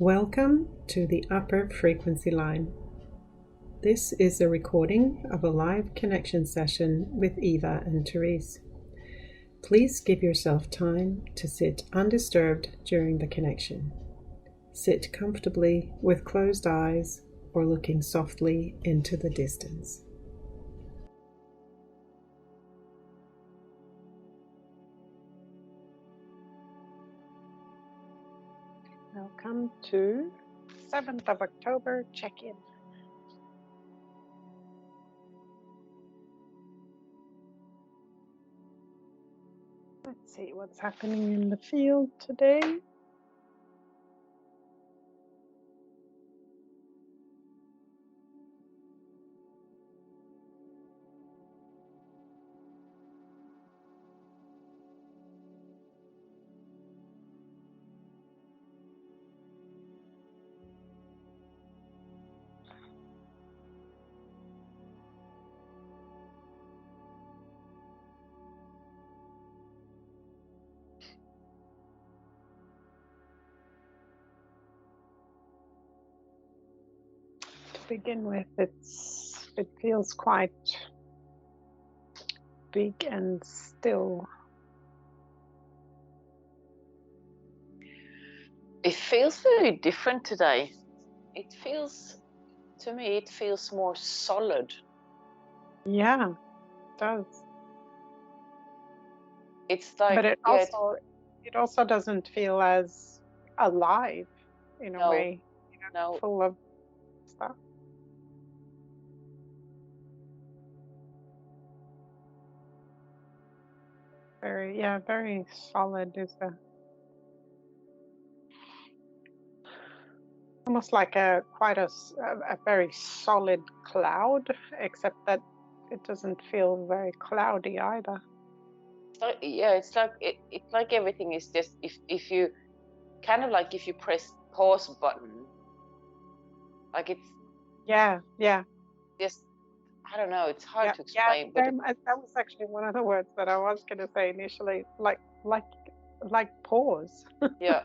Welcome to the upper frequency line. This is a recording of a live connection session with Eva and Therese. Please give yourself time to sit undisturbed during the connection. Sit comfortably with closed eyes or looking softly into the distance. Welcome to 7th of October check-in. Let's see what's happening in the field today. To begin with, it feels quite big and still. It feels very different today. It feels, to me, it feels more solid. Yeah, it does. It's like, but it also doesn't feel as alive in a way, full of stuff. Very solid is almost like quite a very solid cloud, except that it doesn't feel very cloudy either. It's like everything is just, if you kind of like if you press pause button, like it's just, I don't know, it's hard to explain. But that was actually one of the words that I was going to say initially, like pause. Yeah.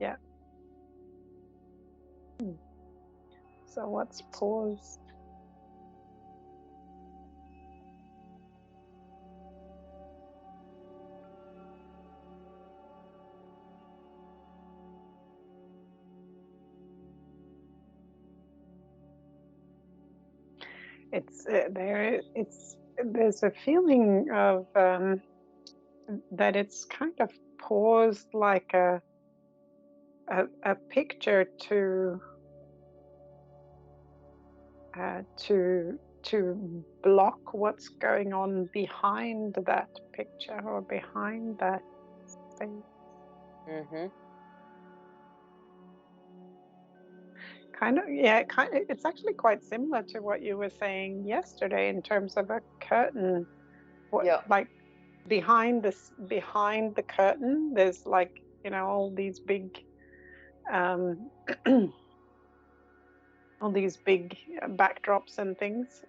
Yeah. So what's pause? There's a feeling of that it's kind of paused, like a picture to block what's going on behind that picture or behind that space. Mm-hmm. It's actually quite similar to what you were saying yesterday in terms of a curtain. Like behind the curtain, there's like, all these big all these big backdrops and things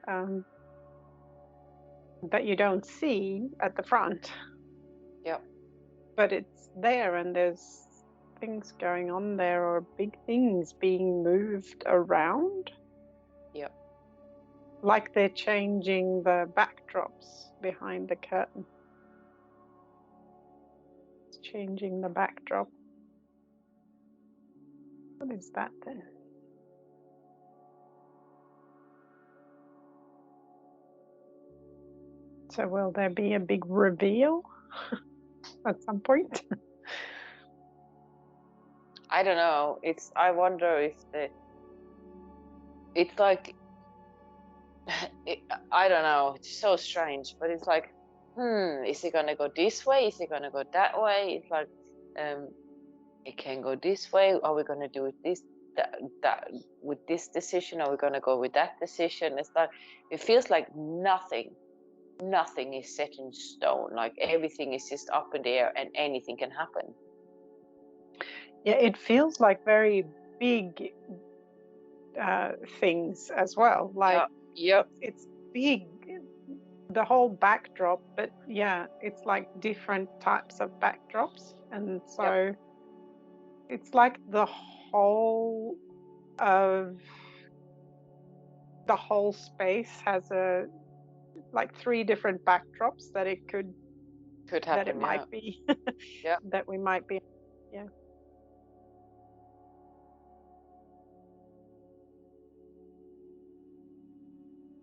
that you don't see at the front. Yeah. But it's there, and there's things going on there, or big things being moved around. Yeah. Like they're changing the backdrops behind the curtain. It's changing the backdrop. What is that then? So will there be a big reveal at some point? I don't know. I wonder if it's like, I don't know. It's so strange, but it's like, is it gonna go this way? Is it gonna go that way? It's like, it can go this way. Are we gonna do it that with this decision? Are we gonna go with that decision? It's like, it feels like nothing is set in stone. Like everything is just up in the air, and anything can happen. Yeah, it feels like very big things as well. Like it's big, the whole backdrop, but it's like different types of backdrops, and so It's like the whole of the whole space has like 3 different backdrops that it happen. Yeah. might be Yeah. that we might be. Yeah.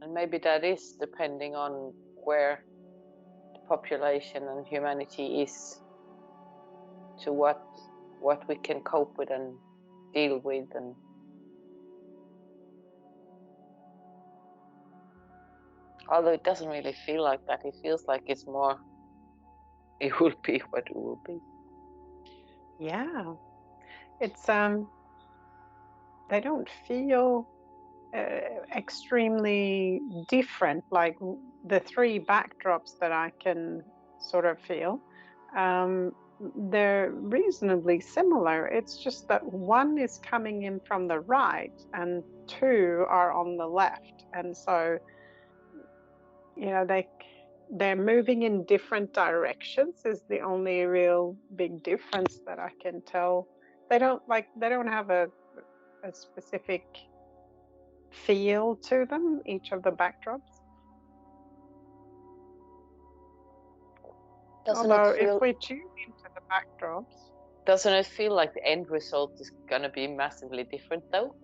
And maybe that is depending on where the population and humanity is, to what we can cope with and deal with. And although it doesn't really feel like that, it feels like it's more, it will be what it will be. Yeah. It's they don't feel extremely different, like the 3 backdrops that I can sort of feel. They're reasonably similar. It's just that one is coming in from the right and 2 are on the left. And so, you know, they're moving in different directions is the only real big difference that I can tell. They don't have a specific feel to them, each of the backdrops. Doesn't it Although if feel, we tune into the backdrops, doesn't it feel like the end result is going to be massively different though,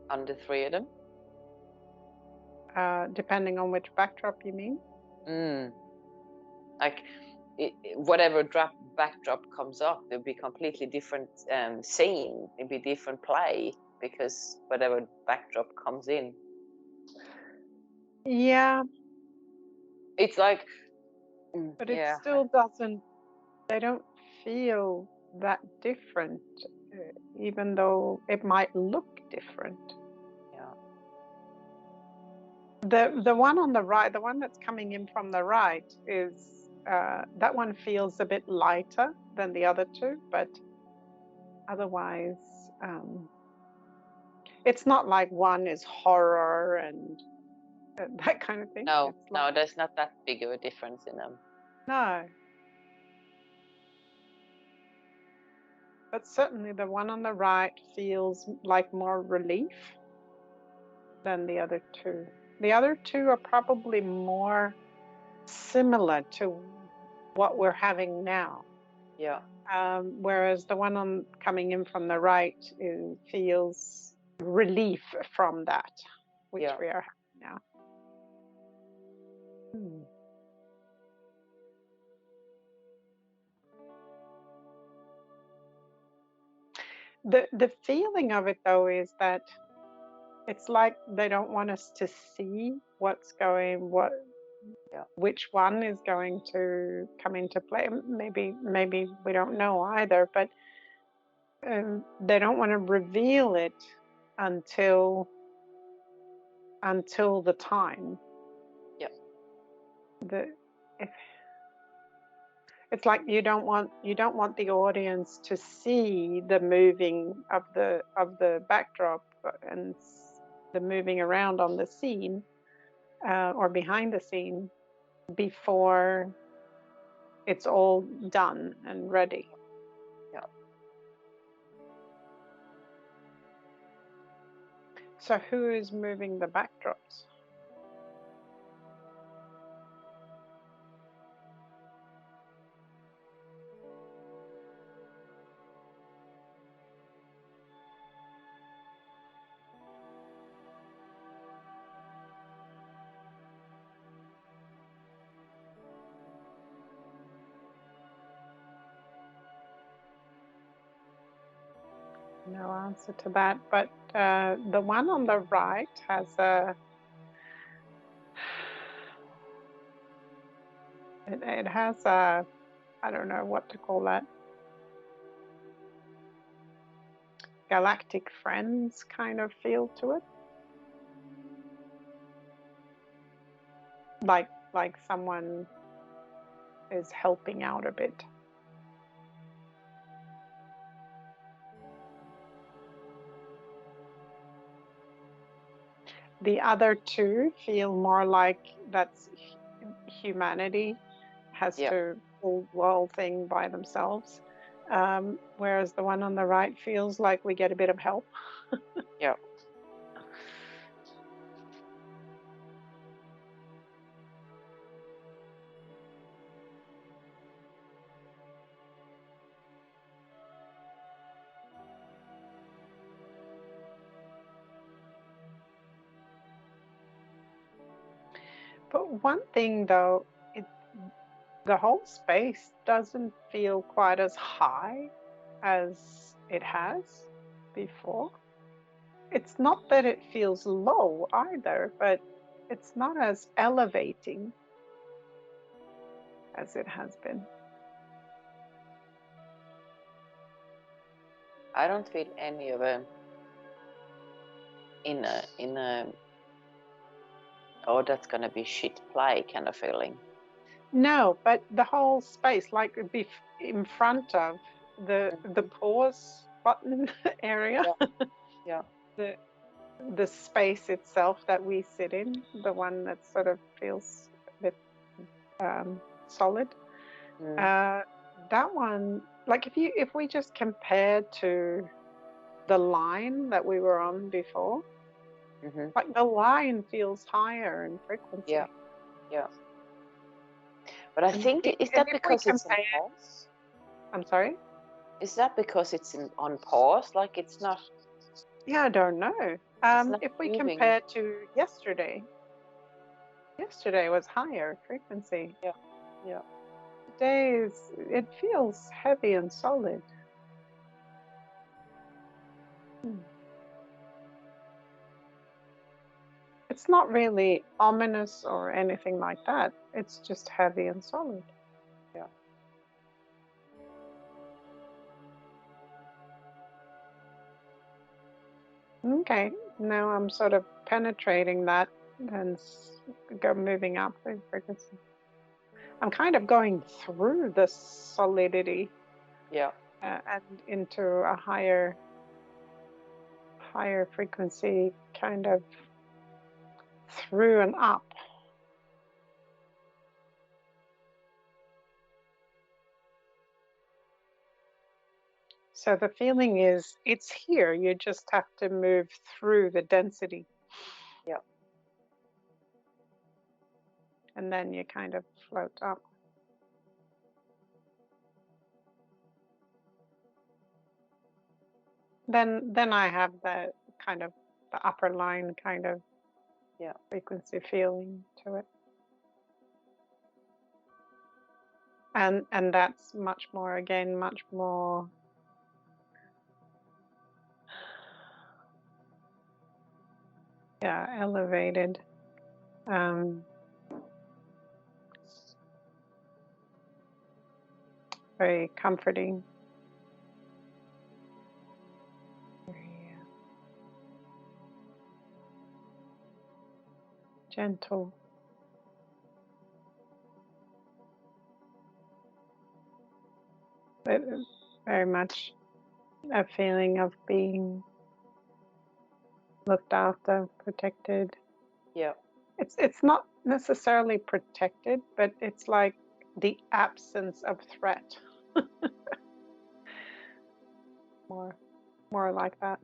on the 3 of them? depending on which backdrop you mean. Like whatever backdrop comes up, there'll be completely different scene, it'll be different play, because whatever backdrop comes in. Yeah, It's like, but it yeah, still doesn't, they don't feel that different, even though it might look different. yeah, The one on the right, the one that's coming in from the right is, that one feels a bit lighter than the other 2, but otherwise, it's not like one is horror and that kind of thing. no, It's like, there's not that big of a difference in them. no. But certainly the one on the right feels like more relief than the other 2. The other 2 are probably more similar to what we're having now. Yeah. Whereas the one coming in from the right feels relief from that, which we are having now. The feeling of it though is that it's like they don't want us to see which one is going to come into play. Maybe we don't know either, but they don't want to reveal it until the time. Yeah. It's like you don't want the audience to see the moving of the backdrop and the moving around on the scene or behind the scene before it's all done and ready. Yeah. So who is moving the backdrops? No answer to that, but the one on the right has it has a, I don't know what to call that, galactic friends kind of feel to it, like someone is helping out a bit. The other 2 feel more like that's humanity has to pull the whole thing by themselves. whereas the one on the right feels like we get a bit of help. Yeah. But one thing though, the whole space doesn't feel quite as high as it has before. It's not that it feels low either, but it's not as elevating as it has been. I don't feel any of a in a oh, that's gonna be shit play kind of feeling. No, but the whole space, like in front of the pause button area, Yeah. the space itself that we sit in, the one that sort of feels a bit solid. That one, like if we just compare to the line that we were on before, like the line feels higher in frequency. Yeah. Yeah. But I think, is that because it's on pause? I'm sorry? Is that because it's on pause? Like it's not... Yeah, I don't know. If we moving. compare to yesterday was higher frequency. Yeah. Yeah. Today it feels heavy and solid. It's not really ominous or anything like that. It's just heavy and solid. Yeah. Okay, now I'm sort of penetrating that and moving up the frequency. I'm kind of going through the solidity. Yeah. And into a higher frequency, kind of through and up. So the feeling is it's here. You just have to move through the density. Yeah. And then you kind of float up. Then I have the kind of the upper line kind of frequency feeling to it. And that's much more elevated. Very comforting. Very gentle. But very much a feeling of being looked after, protected. Yeah. It's not necessarily protected, but it's like the absence of threat. more like that.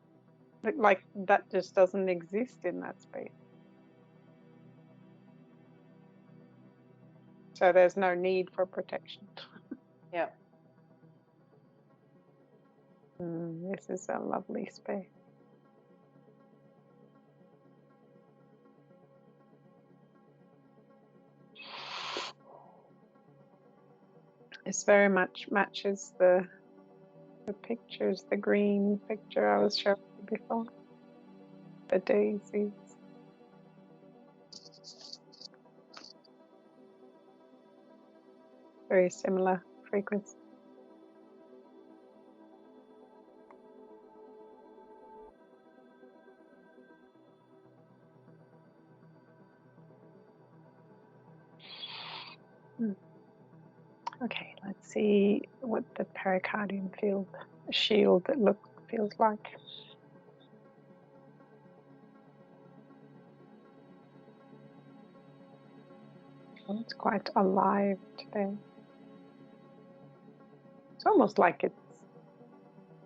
Like that just doesn't exist in that space. So there's no need for protection. Yeah. This is a lovely space. This very much matches the pictures, the green picture I was showing you before. The daisies. Very similar frequency. Okay, let's see what the pericardium shield feels like. Oh, it's quite alive today. It's almost like it's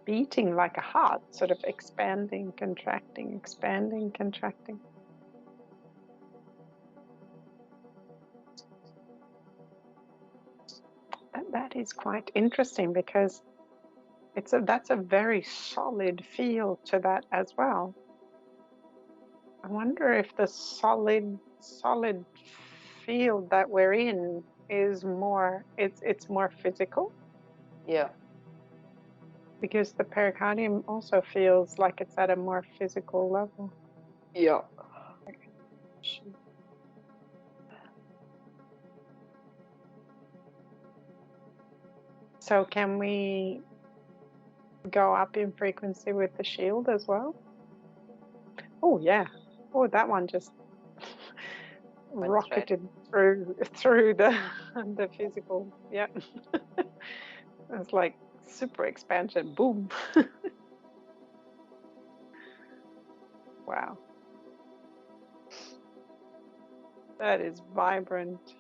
beating like a heart, sort of expanding, contracting, expanding, contracting. That is quite interesting, because that's a very solid feel to that as well. I wonder if the solid field that we're in is more, it's more physical, Yeah. because the pericardium also feels like it's at a more physical level. Yeah. So can we go up in frequency with the shield as well? Oh yeah. Oh, that one just rocketed through the physical. Yeah. It's like super expansion. Boom. Wow. That is vibrant.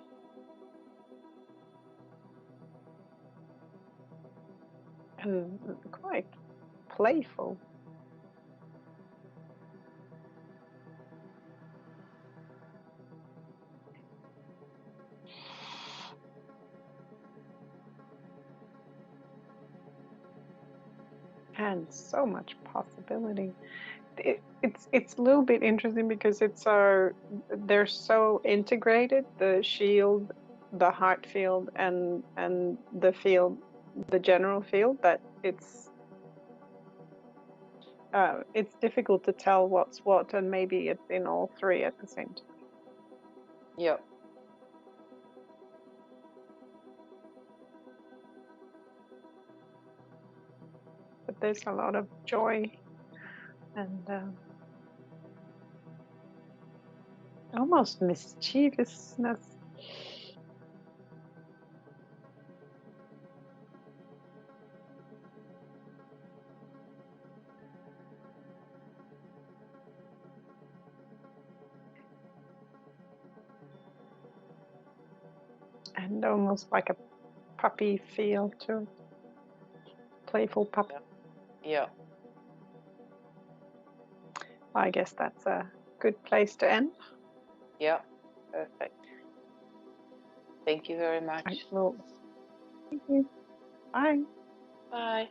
And quite playful. And so much possibility. It's a little bit interesting, because they're so integrated, the shield, the heart field, and the field, the general field, that it's difficult to tell what's what, and maybe it's in all three at the same time. Yeah. But there's a lot of joy and almost mischievousness. And almost like a puppy feel to it. Playful puppy. Yeah. I guess that's a good place to end. Yeah. Perfect. Thank you very much. Thank you. Bye. Bye.